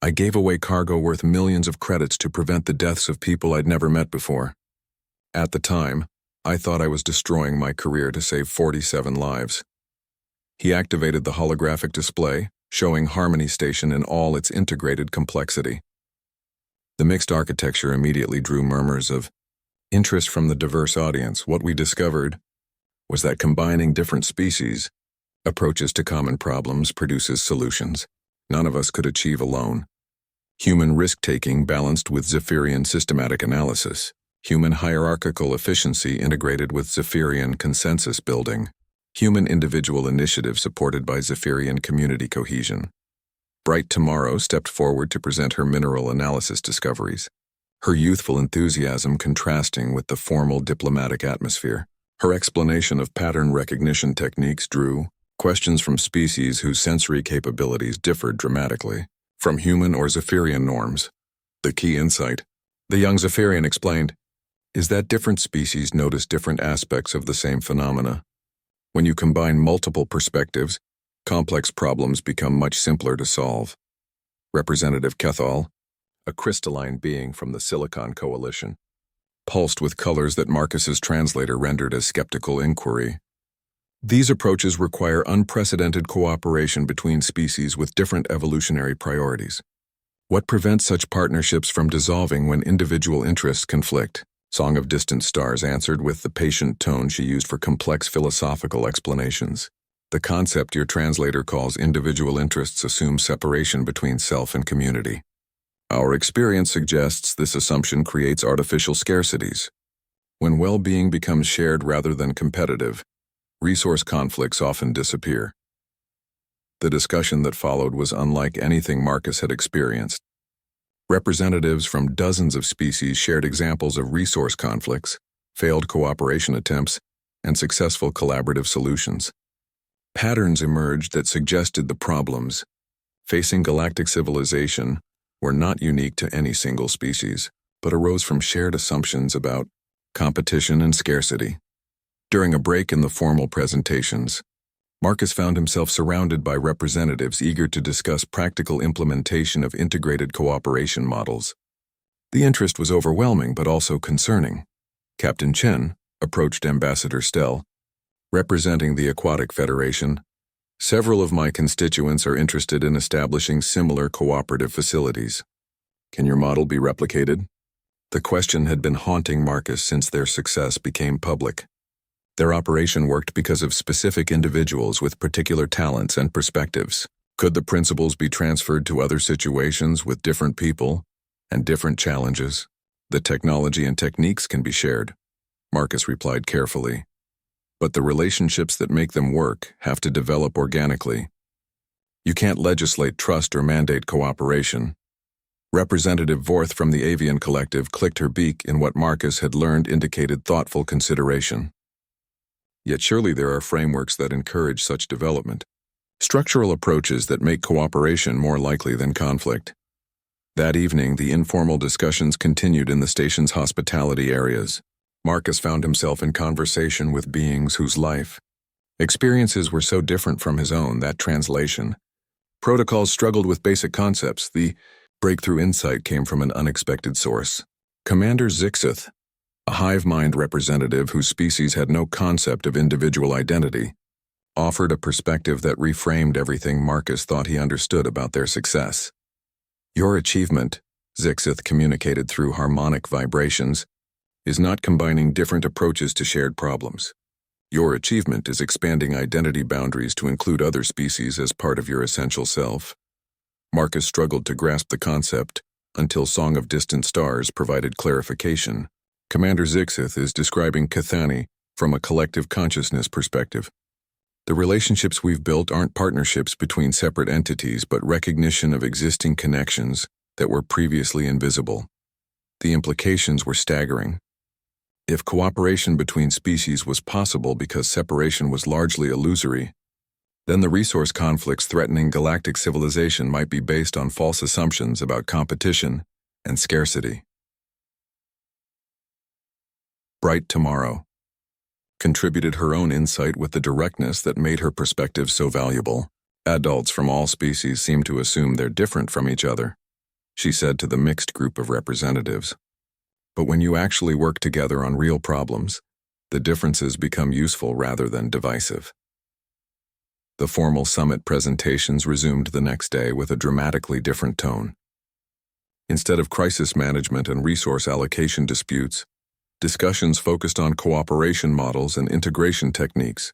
I gave away cargo worth millions of credits to prevent the deaths of people I'd never met before. At the time, I thought I was destroying my career to save 47 lives." He activated the holographic display, showing Harmony Station in all its integrated complexity. The mixed architecture immediately drew murmurs of interest from the diverse audience. What we discovered was that combining different species approaches to common problems produces solutions none of us could achieve alone. Human risk-taking balanced with Zephyrian systematic analysis. Human hierarchical efficiency integrated with Zephyrian consensus building. Human individual initiative supported by Zephyrian community cohesion. Bright Tomorrow stepped forward to present her mineral analysis discoveries, her youthful enthusiasm contrasting with the formal diplomatic atmosphere. Her explanation of pattern recognition techniques drew questions from species whose sensory capabilities differed dramatically from human or Zephyrian norms. The key insight, the young Zephyrian explained, is that different species notice different aspects of the same phenomena. When you combine multiple perspectives, complex problems become much simpler to solve. Representative Kethal, a crystalline being from the Silicon Coalition, pulsed with colors that Marcus's translator rendered as skeptical inquiry. These approaches require unprecedented cooperation between species with different evolutionary priorities. What prevents such partnerships from dissolving when individual interests conflict? Song of Distant Stars answered with the patient tone she used for complex philosophical explanations. The concept your translator calls individual interests assumes separation between self and community. Our experience suggests this assumption creates artificial scarcities. When well-being becomes shared rather than competitive, resource conflicts often disappear. The discussion that followed was unlike anything Marcus had experienced. Representatives from dozens of species shared examples of resource conflicts, failed cooperation attempts, and successful collaborative solutions. Patterns emerged that suggested the problems facing galactic civilization were not unique to any single species, but arose from shared assumptions about competition and scarcity. During a break in the formal presentations, Marcus found himself surrounded by representatives eager to discuss practical implementation of integrated cooperation models. The interest was overwhelming but also concerning. Captain Chen approached Ambassador Stell, representing the Aquatic Federation. Several of my constituents are interested in establishing similar cooperative facilities. Can your model be replicated? The question had been haunting Marcus since their success became public. Their operation worked because of specific individuals with particular talents and perspectives. Could the principles be transferred to other situations with different people and different challenges? The technology and techniques can be shared, Marcus replied carefully. But the relationships that make them work have to develop organically. You can't legislate trust or mandate cooperation. Representative Vorth from the Avian Collective clicked her beak in what Marcus had learned indicated thoughtful consideration. Yet surely there are frameworks that encourage such development, structural approaches that make cooperation more likely than conflict. That evening, the informal discussions continued in the station's hospitality areas. Marcus found himself in conversation with beings whose experiences were so different from his own that translation. Protocols struggled with basic concepts. The breakthrough insight came from an unexpected source. Commander Zixith, a hive mind representative whose species had no concept of individual identity, offered a perspective that reframed everything Marcus thought he understood about their success. Your achievement, Zixith communicated through harmonic vibrations, is not combining different approaches to shared problems. Your achievement is expanding identity boundaries to include other species as part of your essential self. Marcus struggled to grasp the concept until Song of Distant Stars provided clarification. Commander Zixith is describing Cathani from a collective consciousness perspective. The relationships we've built aren't partnerships between separate entities, but recognition of existing connections that were previously invisible. The implications were staggering. If cooperation between species was possible because separation was largely illusory, then the resource conflicts threatening galactic civilization might be based on false assumptions about competition and scarcity. Bright Tomorrow contributed her own insight with the directness that made her perspective so valuable. Adults from all species seem to assume they're different from each other, she said to the mixed group of representatives. But when you actually work together on real problems, the differences become useful rather than divisive. The formal summit presentations resumed the next day with a dramatically different tone. Instead of crisis management and resource allocation disputes, discussions focused on cooperation models and integration techniques.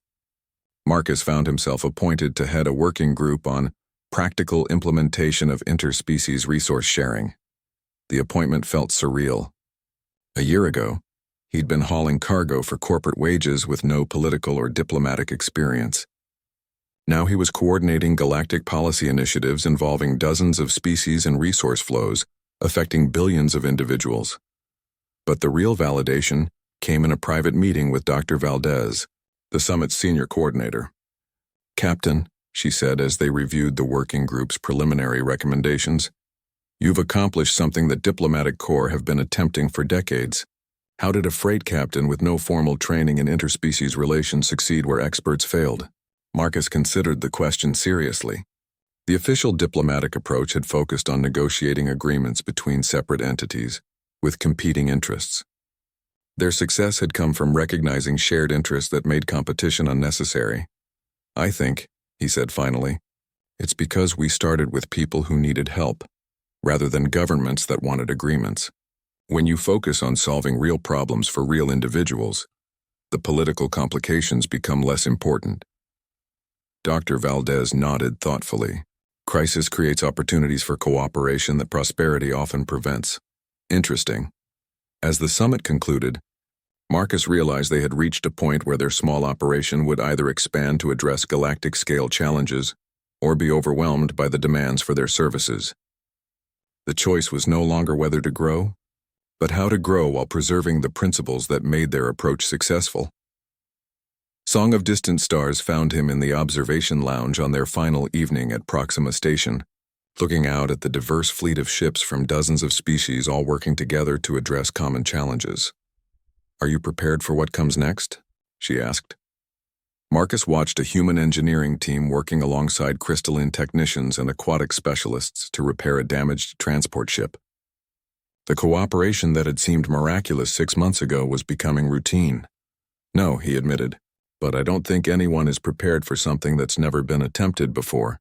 Marcus found himself appointed to head a working group on practical implementation of interspecies resource sharing. The appointment felt surreal. A year ago, he'd been hauling cargo for corporate wages with no political or diplomatic experience. Now he was coordinating galactic policy initiatives involving dozens of species and resource flows, affecting billions of individuals. But the real validation came in a private meeting with Dr. Valdez, the summit's senior coordinator. "Captain," she said as they reviewed the working group's preliminary recommendations, "you've accomplished something that diplomatic corps have been attempting for decades. How did a freight captain with no formal training in interspecies relations succeed where experts failed?" Marcus considered the question seriously. The official diplomatic approach had focused on negotiating agreements between separate entities with competing interests. Their success had come from recognizing shared interests that made competition unnecessary. "I think," he said finally, "it's because we started with people who needed help, rather than governments that wanted agreements. When you focus on solving real problems for real individuals, the political complications become less important." Dr. Valdez nodded thoughtfully. Crisis creates opportunities for cooperation that prosperity often prevents. Interesting. As the summit concluded, Marcus realized they had reached a point where their small operation would either expand to address galactic-scale challenges or be overwhelmed by the demands for their services. The choice was no longer whether to grow, but how to grow while preserving the principles that made their approach successful. Song of Distant Stars found him in the observation lounge on their final evening at Proxima Station, looking out at the diverse fleet of ships from dozens of species all working together to address common challenges. "Are you prepared for what comes next?" she asked. Marcus watched a human engineering team working alongside crystalline technicians and aquatic specialists to repair a damaged transport ship. The cooperation that had seemed miraculous 6 months ago was becoming routine. "No," he admitted, "but I don't think anyone is prepared for something that's never been attempted before."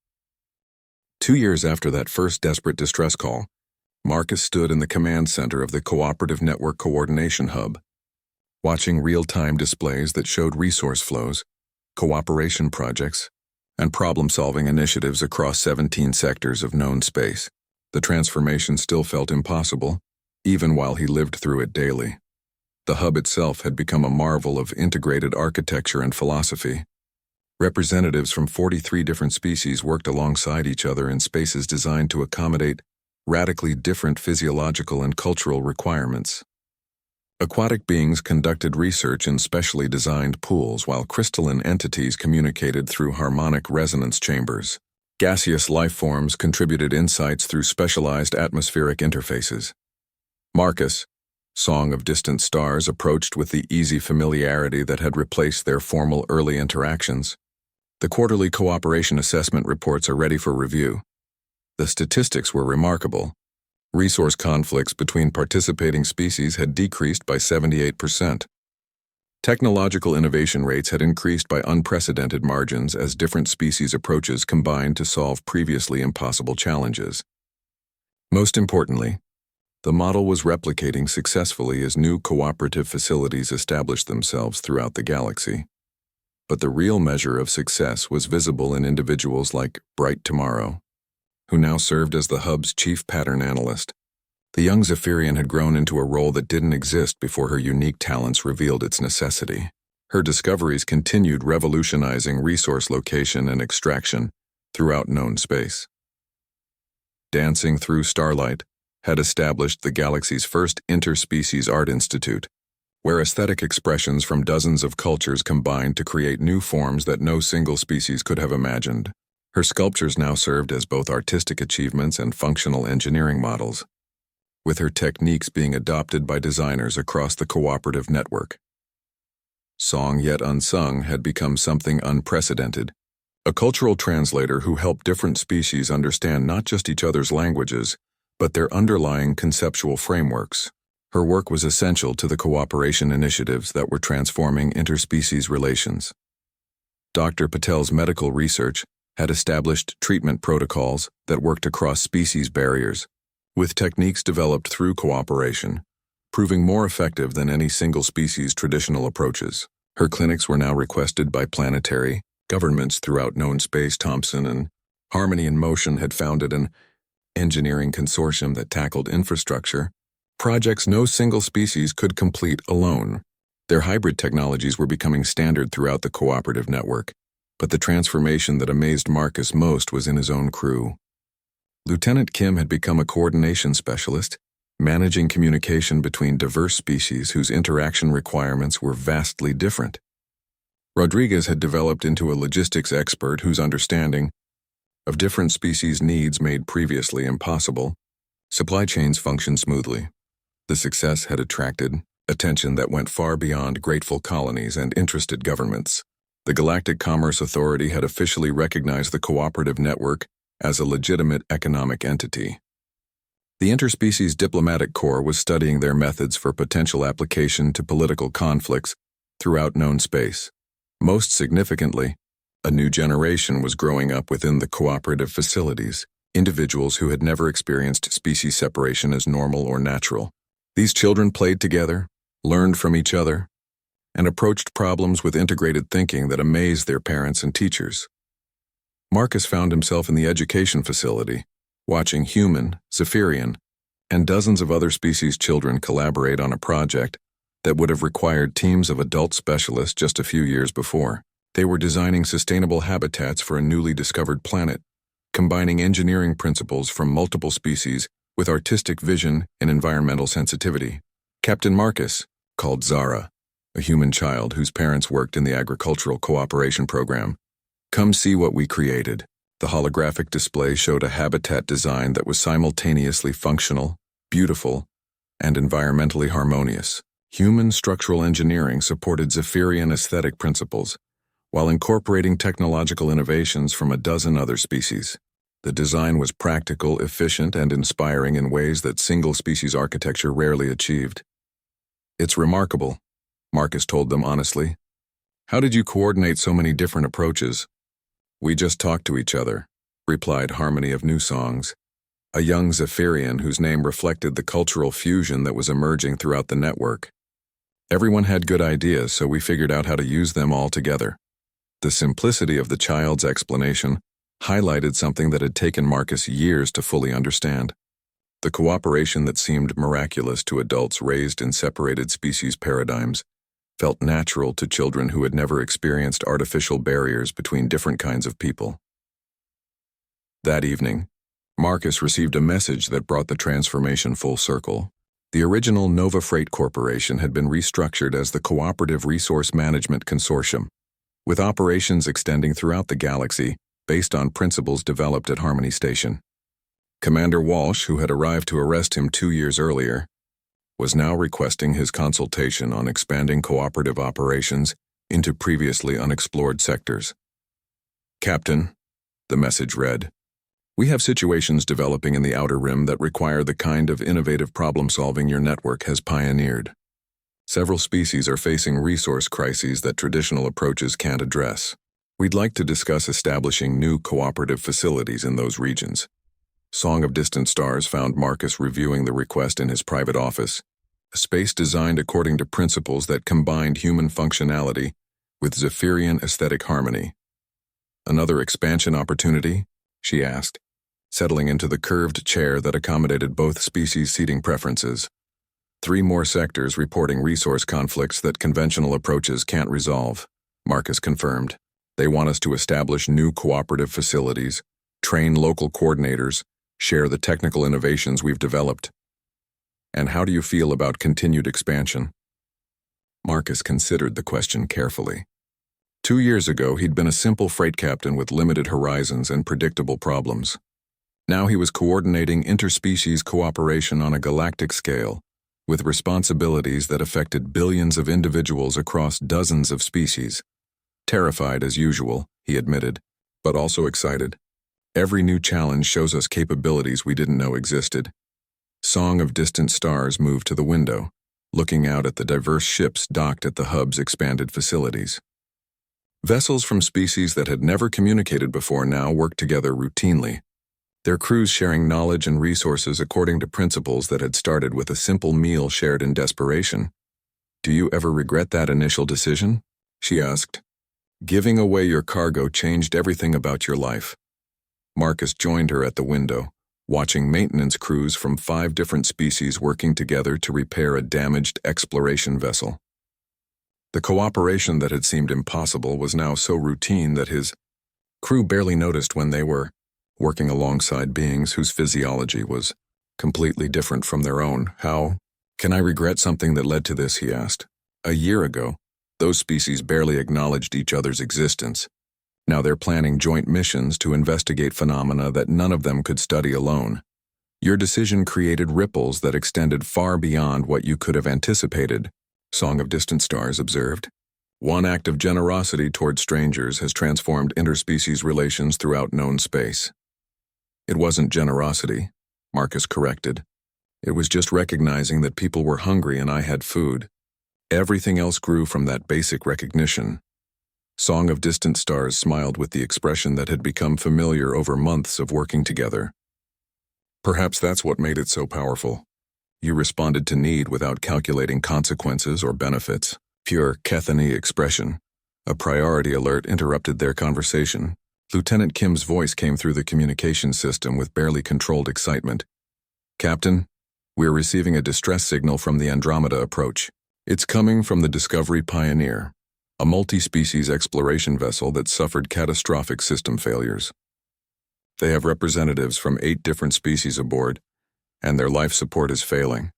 2 years after that first desperate distress call, Marcus stood in the command center of the Cooperative Network Coordination Hub, watching real-time displays that showed resource flows, cooperation projects, and problem-solving initiatives across 17 sectors of known space. The transformation still felt impossible, even while he lived through it daily. The hub itself had become a marvel of integrated architecture and philosophy. Representatives from 43 different species worked alongside each other in spaces designed to accommodate radically different physiological and cultural requirements. Aquatic beings conducted research in specially designed pools, while crystalline entities communicated through harmonic resonance chambers. Gaseous life forms contributed insights through specialized atmospheric interfaces. Marcus, Song of Distant Stars, approached with the easy familiarity that had replaced their formal early interactions. The quarterly cooperation assessment reports are ready for review. The statistics were remarkable. Resource conflicts between participating species had decreased by 78%. Technological innovation rates had increased by unprecedented margins as different species approaches combined to solve previously impossible challenges. Most importantly, the model was replicating successfully as new cooperative facilities established themselves throughout the galaxy. But the real measure of success was visible in individuals like Bright Tomorrow, who now served as the hub's chief pattern analyst. The young Zephyrian had grown into a role that didn't exist before her unique talents revealed its necessity. Her discoveries continued revolutionizing resource location and extraction throughout known space. Dancing Through Starlight had established the galaxy's first interspecies art institute, where aesthetic expressions from dozens of cultures combined to create new forms that no single species could have imagined. Her sculptures now served as both artistic achievements and functional engineering models, with her techniques being adopted by designers across the cooperative network. Song Yet Unsung had become something unprecedented, a cultural translator who helped different species understand not just each other's languages, but their underlying conceptual frameworks. Her work was essential to the cooperation initiatives that were transforming interspecies relations. Dr. Patel's medical research had established treatment protocols that worked across species barriers, with techniques developed through cooperation, proving more effective than any single species' traditional approaches. Her clinics were now requested by planetary governments throughout known space. Thompson and Harmony in Motion had founded an engineering consortium that tackled infrastructure projects no single species could complete alone. Their hybrid technologies were becoming standard throughout the cooperative network, but the transformation that amazed Marcus most was in his own crew. Lieutenant Kim had become a coordination specialist, managing communication between diverse species whose interaction requirements were vastly different. Rodriguez had developed into a logistics expert whose understanding of different species' needs made previously impossible. Supply chains functioned smoothly. The success had attracted attention that went far beyond grateful colonies and interested governments. The Galactic Commerce Authority had officially recognized the cooperative network as a legitimate economic entity. The Interspecies Diplomatic Corps was studying their methods for potential application to political conflicts throughout known space. Most significantly, a new generation was growing up within the cooperative facilities, individuals who had never experienced species separation as normal or natural. These children played together, learned from each other, and approached problems with integrated thinking that amazed their parents and teachers. Marcus found himself in the education facility, watching human, Zephyrian, and dozens of other species children collaborate on a project that would have required teams of adult specialists just a few years before. They were designing sustainable habitats for a newly discovered planet, combining engineering principles from multiple species with artistic vision and environmental sensitivity. Captain Marcus called Zara, a human child whose parents worked in the agricultural cooperation program. Come see what we created. The holographic display showed a habitat design that was simultaneously functional, beautiful, and environmentally harmonious. Human structural engineering supported Zephyrian aesthetic principles, while incorporating technological innovations from a dozen other species. The design was practical, efficient, and inspiring in ways that single-species architecture rarely achieved. It's remarkable, Marcus told them honestly. How did you coordinate so many different approaches? We just talked to each other, replied Harmony of New Songs, a young Zephyrian whose name reflected the cultural fusion that was emerging throughout the network. Everyone had good ideas, so we figured out how to use them all together. The simplicity of the child's explanation highlighted something that had taken Marcus years to fully understand. The cooperation that seemed miraculous to adults raised in separated species paradigms felt natural to children who had never experienced artificial barriers between different kinds of people. That evening, Marcus received a message that brought the transformation full circle. The original Nova Freight Corporation had been restructured as the Cooperative Resource Management Consortium, with operations extending throughout the galaxy based on principles developed at Harmony Station. Commander Walsh, who had arrived to arrest him 2 years earlier, was now requesting his consultation on expanding cooperative operations into previously unexplored sectors. Captain, the message read, we have situations developing in the Outer Rim that require the kind of innovative problem-solving your network has pioneered. Several species are facing resource crises that traditional approaches can't address. We'd like to discuss establishing new cooperative facilities in those regions. Song of Distant Stars found Marcus reviewing the request in his private office, a space designed according to principles that combined human functionality with Zephyrian aesthetic harmony. Another expansion opportunity? She asked, settling into the curved chair that accommodated both species' seating preferences. 3 more sectors reporting resource conflicts that conventional approaches can't resolve, Marcus confirmed. They want us to establish new cooperative facilities, train local coordinators, share the technical innovations we've developed. And how do you feel about continued expansion? Marcus considered the question carefully. 2 years ago, he'd been a simple freight captain with limited horizons and predictable problems. Now he was coordinating interspecies cooperation on a galactic scale, with responsibilities that affected billions of individuals across dozens of species. Terrified as usual, he admitted, but also excited. Every new challenge shows us capabilities we didn't know existed. Song of Distant Stars moved to the window, looking out at the diverse ships docked at the hub's expanded facilities. Vessels from species that had never communicated before now worked together routinely, their crews sharing knowledge and resources according to principles that had started with a simple meal shared in desperation. Do you ever regret that initial decision? She asked. Giving away your cargo changed everything about your life. Marcus joined her at the window, watching maintenance crews from 5 different species working together to repair a damaged exploration vessel. The cooperation that had seemed impossible was now so routine that his crew barely noticed when they were working alongside beings whose physiology was completely different from their own. How can I regret something that led to this, he asked. A year ago, those species barely acknowledged each other's existence. Now they're planning joint missions to investigate phenomena that none of them could study alone. Your decision created ripples that extended far beyond what you could have anticipated, Song of Distant Stars observed. One act of generosity toward strangers has transformed interspecies relations throughout known space. It wasn't generosity, Marcus corrected. It was just recognizing that people were hungry and I had food. Everything else grew from that basic recognition. Song of Distant Stars smiled with the expression that had become familiar over months of working together. Perhaps that's what made it so powerful. You responded to need without calculating consequences or benefits. Pure Kethany expression. A priority alert interrupted their conversation, Lieutenant Kim's voice came through the communication system with barely controlled excitement. "Captain, we're receiving a distress signal from the Andromeda approach. It's coming from the Discovery Pioneer, a multi-species exploration vessel that suffered catastrophic system failures. They have representatives from 8 different species aboard, and their life support is failing."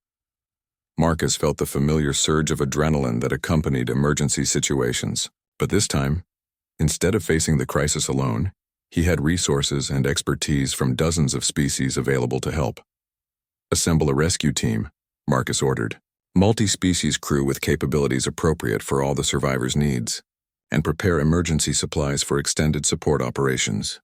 Marcus felt the familiar surge of adrenaline that accompanied emergency situations. But this time, instead of facing the crisis alone, he had resources and expertise from dozens of species available to help. "Assemble a rescue team," Marcus ordered. "Multi-species crew with capabilities appropriate for all the survivors' needs, and prepare emergency supplies for extended support operations."